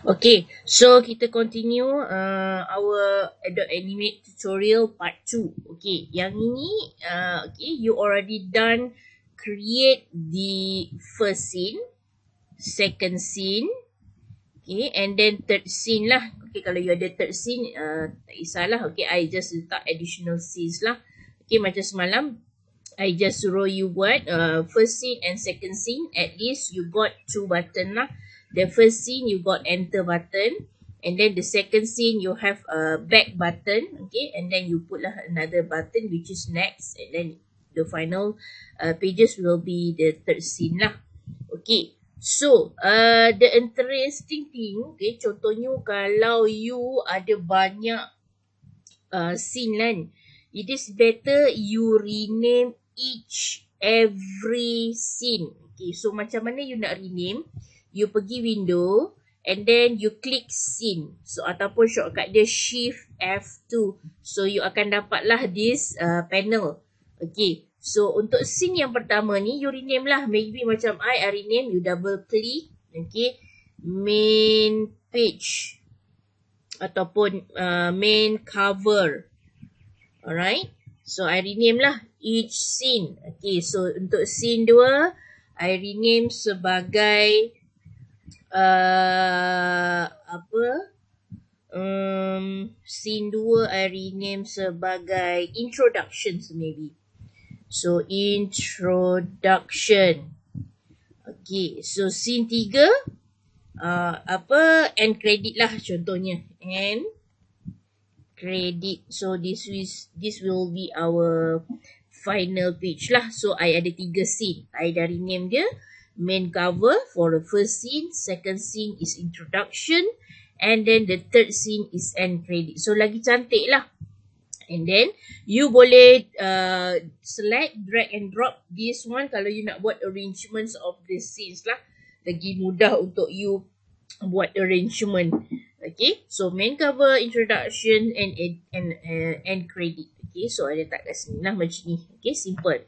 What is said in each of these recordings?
Okay, so kita continue our Adobe Animate tutorial part 2. Okay, yang ini okay, you already done create the first scene, second scene, okay, and then third scene lah. Okay, kalau you ada third scene, tak kisahlah. Okay, I just letak additional scenes lah. Okay, macam semalam, I just suruh you buat first scene and second scene. At least you got 2 button lah. The first scene you got enter button, and then the second scene you have a back button, okay, and then you put lah another button which is next, and then the final pages will be the third scene lah. Okay, so the interesting thing, okay, contohnya kalau you ada banyak scene kan, it is better you rename every scene. Okay, so macam mana you nak rename? You pergi window and then you click scene. So ataupun shortcut dia shift F2. So you akan dapatlah this panel. Okay, so untuk scene yang pertama ni you rename lah. Maybe macam I rename, you double click, okay, main page ataupun main cover. Alright, so I rename lah each scene. Okay, so untuk scene 2 I rename sebagai scene 2 I rename sebagai introductions maybe. So introduction. Okay, so scene 3 end credit lah contohnya. End credit. So this will be our final page lah. So I ada 3 scene. I dah rename dia. Main cover for the first scene, second scene is introduction, and then the third scene is end credit. So lagi cantik lah. And then you boleh select, drag and drop this one kalau you nak buat arrangements of the scenes lah. Lagi mudah untuk you buat arrangement. Okay, so main cover, introduction and end credit. Okay, so I letak kat sini lah macam ni. Okay, simple.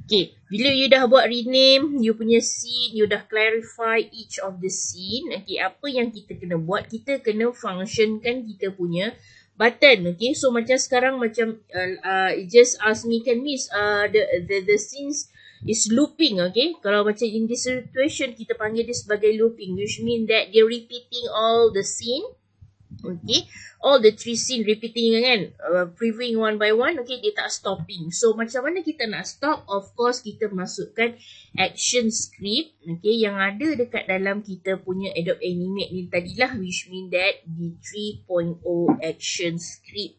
Okay, bila you dah buat rename you punya scene, you dah clarify each of the scene. Okay, apa yang kita kena buat? Kita kena functionkan kita punya button. Okay, so macam sekarang macam just ask me, can miss the scenes is looping. Okay, kalau macam in this situation kita panggil dia sebagai looping, which mean that they're repeating all the scene. Okay, all the 3 scene repeating kan, previewing one by one. Okay, dia tak stopping. So macam mana kita nak stop? Of course kita masukkan Actionscript, okay, yang ada dekat dalam kita punya Adobe Animate ni tadilah, which mean that the 3.0 Actionscript.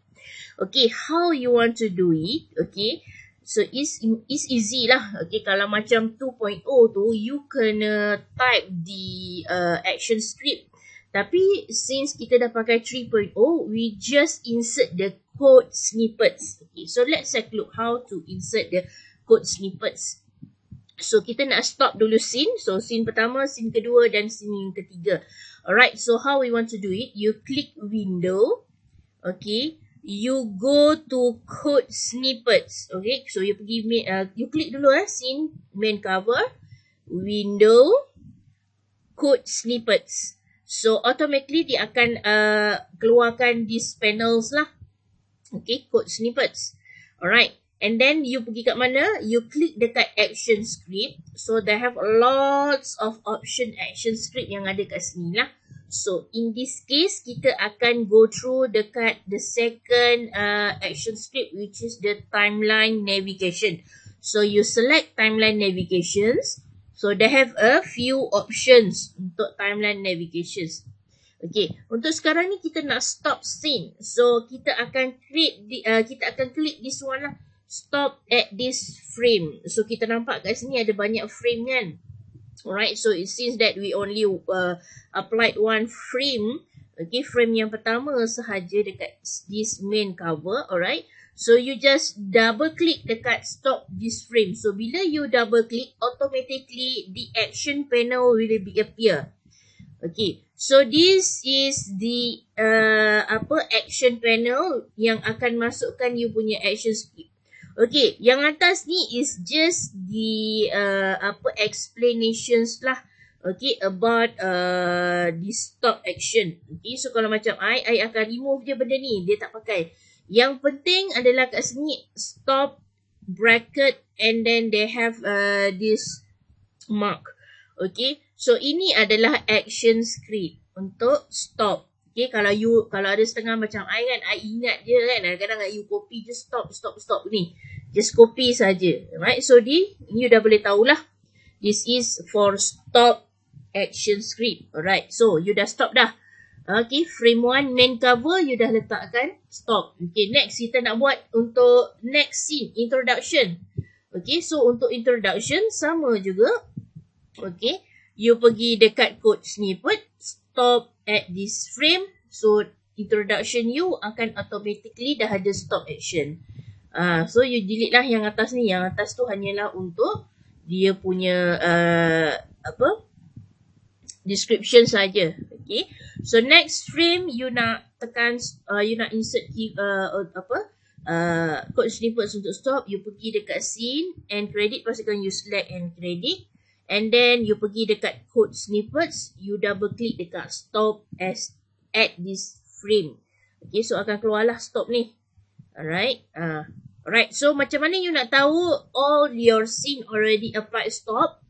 Okay, how you want to do it? Okay, so it's easy lah. Okay, kalau macam 2.0 tu you kena type the Actionscript. Tapi since kita dah pakai 3.0, we just insert the code snippets. Okay, so let's take a look how to insert the code snippets. So kita nak stop dulu scene. So scene pertama, scene kedua dan scene yang ketiga. Alright, so how we want to do it? You click window. Okay, you go to code snippets. Okay, so you pergi you click dulu scene main cover, window, code snippets. So automatically dia akan keluarkan these panels lah. Okay, code snippets. Alright, and then you pergi kat mana? You click dekat Actionscript. So they have lots of option Actionscript yang ada kat sini lah. So in this case kita akan go through dekat the second Actionscript, which is the timeline navigation. So you select timeline navigations. So they have a few options untuk timeline navigations. Okay, untuk sekarang ni kita nak stop scene. So kita akan klik this one lah, stop at this frame. So kita nampak kat sini ada banyak frame kan. Alright, so it seems that we only applied one frame. Okay, frame yang pertama sahaja dekat this main cover. Alright, so you just double click dekat stop this frame. So bila you double click, automatically the action panel will appear. Okay, so this is the action panel yang akan masukkan you punya Actionscript. Okay, yang atas ni is just the explanations lah. okay, about this stop action. Okay, so kalau macam I akan remove je benda ni. Dia tak pakai. Yang penting adalah kat sini stop bracket and then they have this mark. Okay, so ini adalah action script untuk stop. Okay, kalau ada setengah macam I kan, I ingat je kan, kadang-kadang you copy je stop ni. Just copy saja. Right, so you dah boleh tahulah. This is for stop action script. Alright, so you dah stop dah. Okay, frame 1 main cover you dah letakkan stop. Okay, next kita nak buat untuk next scene, introduction. Okay, so untuk introduction sama juga. Okay, you pergi dekat code snippet, stop at this frame. So introduction you akan automatically dah ada stop action. So you delete lah yang atas ni. Yang atas tu hanyalah untuk dia punya description saja. Okay, so next frame you nak tekan, you nak insert code snippets untuk stop. You pergi dekat scene and credit, pastikan you select and credit. And then you pergi dekat code snippets, you double click dekat stop at this frame. Okay, so akan keluarlah stop ni. Alright. Alright, so macam mana you nak tahu all your scene already applied stop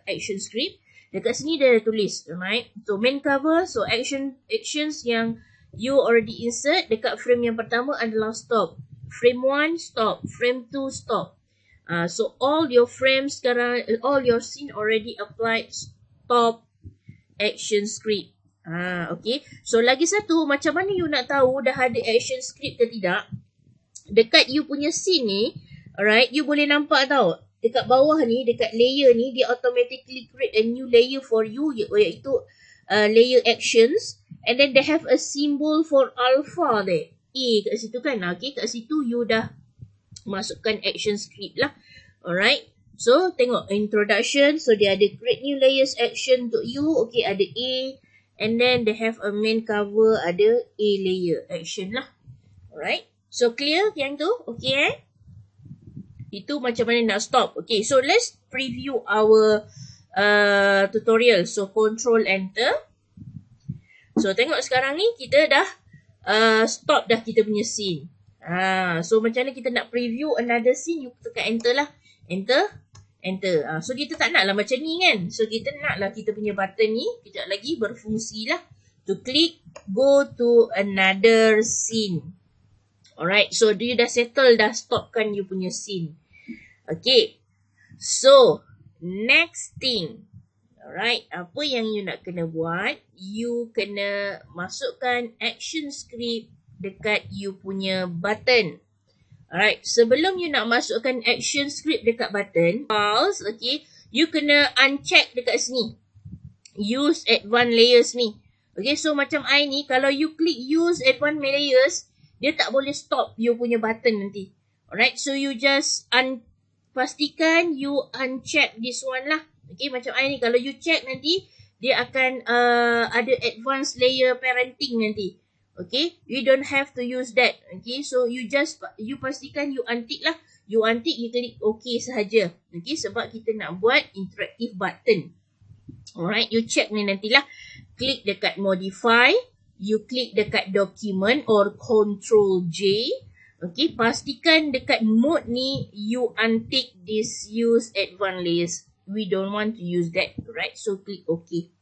action script? Dekat sini dia ada tulis, right? So main cover, so actions yang you already insert dekat frame yang pertama adalah stop. Frame 1 stop, frame 2 stop. So all your frames sekarang, all your scene already applied stop action script. Okay. So lagi satu, macam mana you nak tahu dah ada action script ke tidak? Dekat you punya scene ni, alright, you boleh nampak tau. Dekat bawah ni, dekat layer ni, dia automatically create a new layer for you, iaitu layer actions. And then they have a symbol for alpha there. A kat situ kan. Okay, kat situ you dah masukkan action script lah. Alright. So, tengok introduction. So, dia ada create new layers action untuk you. Okay, ada A. And then, they have a main cover. Ada A layer action lah. Alright. So, clear yang tu? Okay Itu macam mana nak stop. Okay, so let's preview our tutorial. So, control enter. So, tengok sekarang ni kita dah stop dah kita punya scene. So macam mana kita nak preview another scene, you tekan enter lah. Enter. So kita tak nak lah macam ni kan. So kita nak lah kita punya button ni kejap lagi berfungsi lah. To click, go to another scene. Alright, so you dah settle, dah stopkan you punya scene. Okay, so next thing. Alright, apa yang you nak kena buat, you kena masukkan action script dekat you punya button. Alright, sebelum you nak masukkan action script dekat button, files, okay, you kena uncheck dekat sini. Use advanced layers ni. Okay, so macam I ni, kalau you click use advanced layers, dia tak boleh stop you punya button nanti. Alright, so you just pastikan you uncheck this one lah. Okay, macam I ni, kalau you check nanti, dia akan ada advanced layer parenting nanti. Okay, you don't have to use that. Okay, so you pastikan you untick lah. You untick, you klik OK sahaja. Okay, sebab kita nak buat interactive button. Alright, you check ni nantilah. Klik dekat modify. You klik dekat document or control J. Okay, pastikan dekat mode ni, you untick this use advanced layers. We don't want to use that, right? So, klik OK.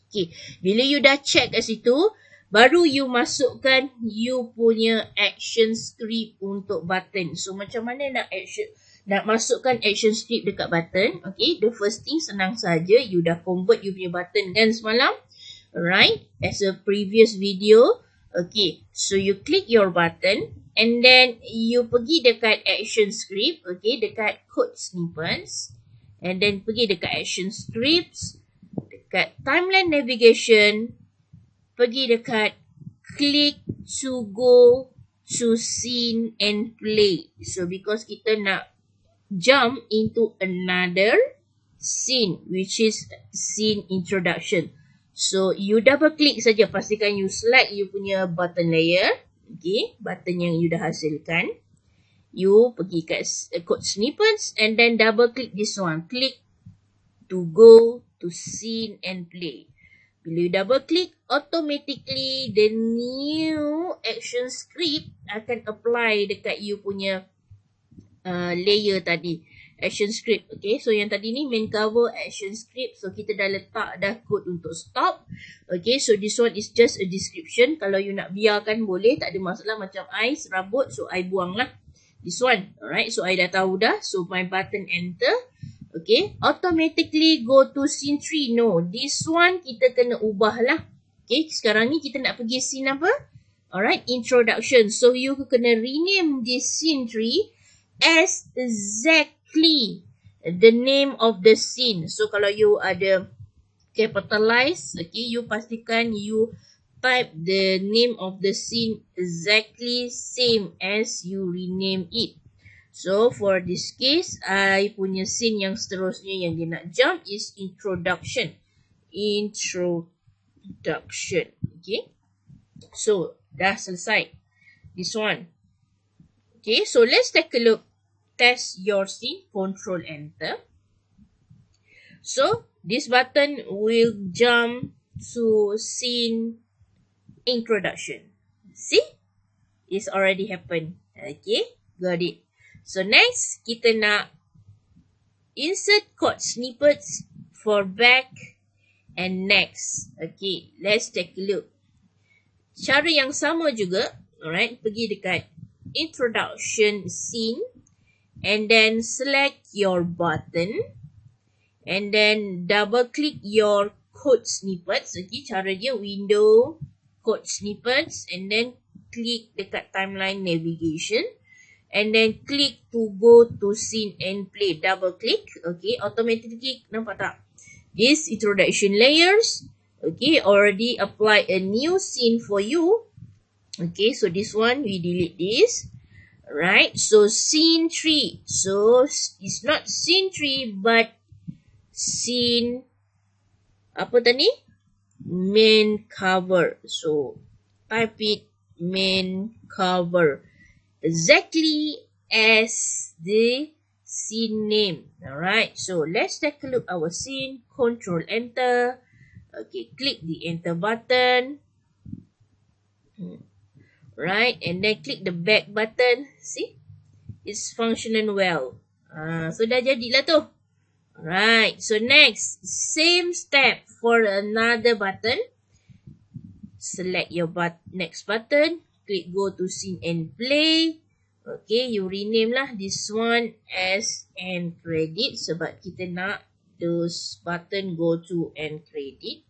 Okay, bila you dah check kat situ, baru you masukkan you punya action script untuk button. So, macam mana nak masukkan action script dekat button? Okay, the first thing senang saja. You dah convert you punya button kan semalam? Alright, as a previous video. Okay, so you click your button and then you pergi dekat action script. Okay, dekat code snippets. And then pergi dekat action scripts, dekat timeline navigation, pergi dekat click to go to scene and play. So because kita nak jump into another scene, which is scene introduction. So you double click saja, pastikan you select you punya button layer. Okay, button yang you dah hasilkan. You pergi kat code snippets and then double click this one. Click to go to scene and play. Bila you double click, automatically the new action script akan apply dekat you punya layer tadi. Action script. Okay, so yang tadi ni main cover action script. So kita dah letak dah code untuk stop. Okay, so this one is just a description. Kalau you nak biarkan boleh, tak ada masalah. Macam I serabut, so I buang lah this one. Alright, so I dah tahu dah. So my button enter. Okay, automatically go to scene 3. No, this one kita kena ubah lah. Okay, sekarang ni kita nak pergi scene apa? Alright, introduction. So you kena rename this scene 3 as exactly the name of the scene. So kalau you ada capitalize, okay, you pastikan you type the name of the scene exactly same as you rename it. So for this case, I punya scene yang seterusnya yang dia nak jump is introduction. Introduction. Okay. So dah selesai. This one. Okay, so let's take a look. Test your scene. Control Enter. So this button will jump to scene introduction. See? It's already happened. Okay, got it. So next, kita nak insert code snippets for back and next. Okay, let's take a look. Cara yang sama juga, alright, pergi dekat introduction scene and then select your button and then double click your code snippets. Okay, cara dia window code snippets and then click dekat timeline navigation. And then click to go to scene and play. Double click. Okay. Automatically. Nampak tak? This introduction layers. Okay. Already apply a new scene for you. Okay. So this one we delete this. Alright. So scene 3. So it's not scene 3 but scene. Apa tadi? Main cover. So type it main cover. Exactly as the scene name. Alright, so let's take a look our scene. Control Enter. Okay, click the Enter button. Right, and then click the back button. See, it's functioning well. So dah jadilah tu. Alright, so next, same step for another button. Select your next button. Click go to scene and play. Okay, you rename lah this one as end credit sebab kita nak those button go to end credit.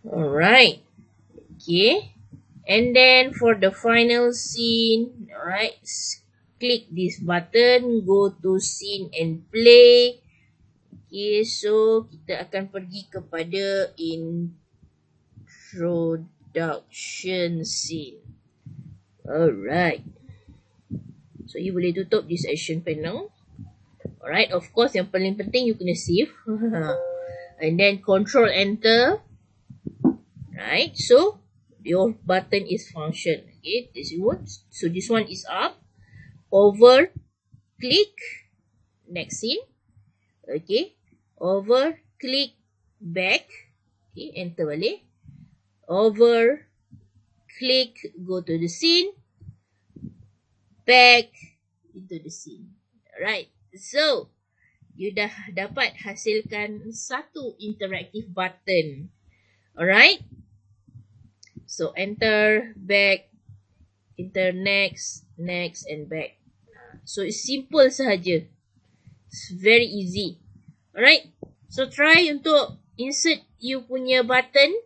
Alright. Okay. And then for the final scene, alright, click this button, go to scene and play. Okay, so kita akan pergi kepada introduction scene. Alright. So you boleh tutup this action panel. Alright, of course yang paling penting you kena save. And then control enter. Right, so your button is function. Okay, this one. So this one is up. Over, click, next scene. Okay, over, click, back. Okay, enter balik. Over, click, go to the scene. Back into the scene. Alright, so you dah dapat hasilkan satu interactive button. Alright, so enter, back, enter next, next and back. So it's simple sahaja. It's very easy. Alright, so try untuk insert you punya button